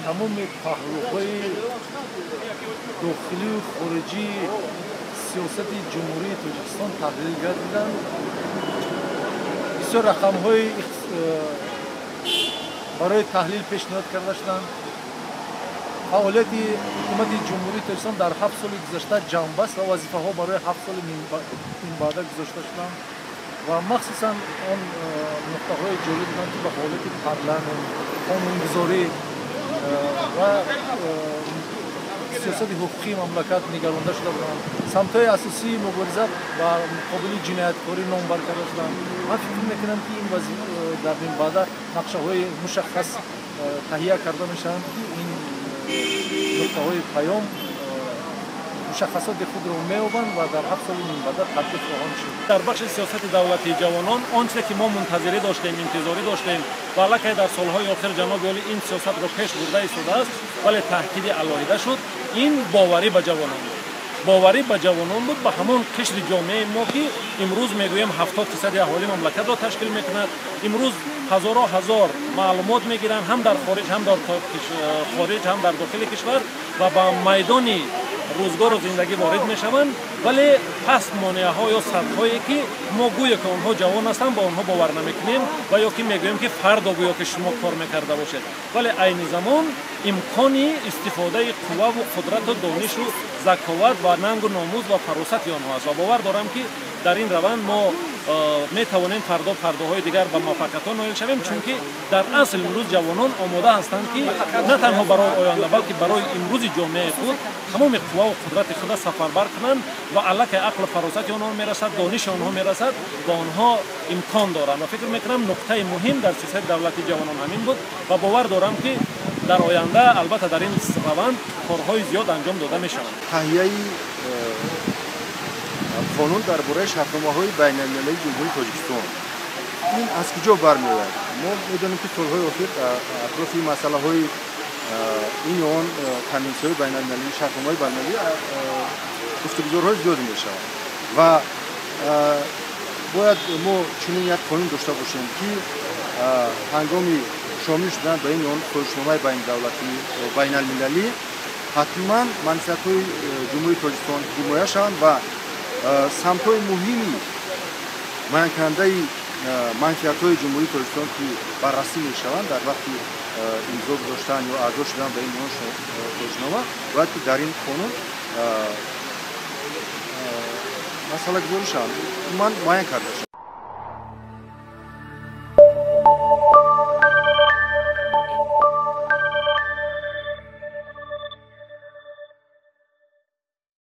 تمام پهلوهای داخلی و خارجی سیاست جمهوری تاجیکستان تحلیل کردن. بسیار رقم‌های برای تحلیل پیشنهاد کرده شدند. فعالیت حکومت جمهوری تاجیکستان در 7 سال گذشته جنبست و وظیفه‌ها برای 7 سال این بعد گذاشته شدند و مخصوصا آن نقطه‌های جالب بودند که به فعالیت پارلمان، قانونگذاری و سیاست حقوقی مملکت نگرانده شده بودند. سمت‌های اساسی مبارزه با مقابل جنایتکاری نامبر کرده شدند. من فکر می‌کنم که این وظیفه در این بعد نقشه‌های مشخص تهیه کرده میشن که این نقطه‌های پیام مشخصات خود را می‌یابند و در 7 سال این بعد تطبیق خواهند شد. در بخش سیاست دولتی جوانان آنچه که ما منتظری داشتیم، انتظاری داشتیم و البته در سالهای آخر جناب عالی این سیاست را پیش برده ایستاده است، ولی تاکید علاوه شد این باوری به جوانان بود. باوری به جوانان بود، به همان قشر جامعه ما که امروز میگوییم 70% اهالی مملکت را تشکیل میکند. امروز هزار معلومات میگیرند هم در خارج هم در خارج هم در داخل کشور و با میدان روزگار و زندگی وارد میشوند، ولی پس مانعه ها یا سدهایی که ما گویا که آنها جوان هستند با آنها باور نمیکنیم و یا که میگوییم که فردا گویا که شما کار میکرده باشید، ولی عین زمان امکانی استفاده قوه و قدرت و دانش و ذکاوت و ننگ و ناموس و فراست آنها است و باور دارم که در این روند ما می توانیم فرداهای دیگر به موفقیت نایل شویم، چون که در اصل امروز جوانان آماده هستند که نه تنها برای آینده بلکه برای امروز جامعه خود تمام قوا و قدرت خود سفربر کنند و الک عقل فراست آنها میرسد، دانش آنها میرسد و آنها امکان دارند و فکر میکنم نقطه مهم در سیاست دولتی جوانان همین بود و باور دارم که در آینده البته در این روند کارهای زیاد انجام داده میشوند. تهیه قانون درباره شهرنامه‌های بین‌المللی جمهوری تاجیکستان این از کجا برمی‌آید؟ ما می‌دانیم که سال‌های اخیر اطراف مسئله‌های این آن کنوانسیون‌های بین‌المللی، شهرنامه‌های بین‌المللی گفتگوهای زیادی می‌شود و باید ما چنین یک قانون داشته باشیم که هنگام شامل شدن به این آن سازش‌نامه بین‌المللی حتما منفعت‌های جمهوری تاجیکستان حمایه شوند و سمت‌های مهمی بیان کننده منفعت‌های جمهوری تاجیکستان که بررسی می‌شوند در وقت امضا گذاشتن یا اعضا شدن به این سازش‌نامه باید که در این قانون مسئله گذاری شوند. من بیان کرده شد.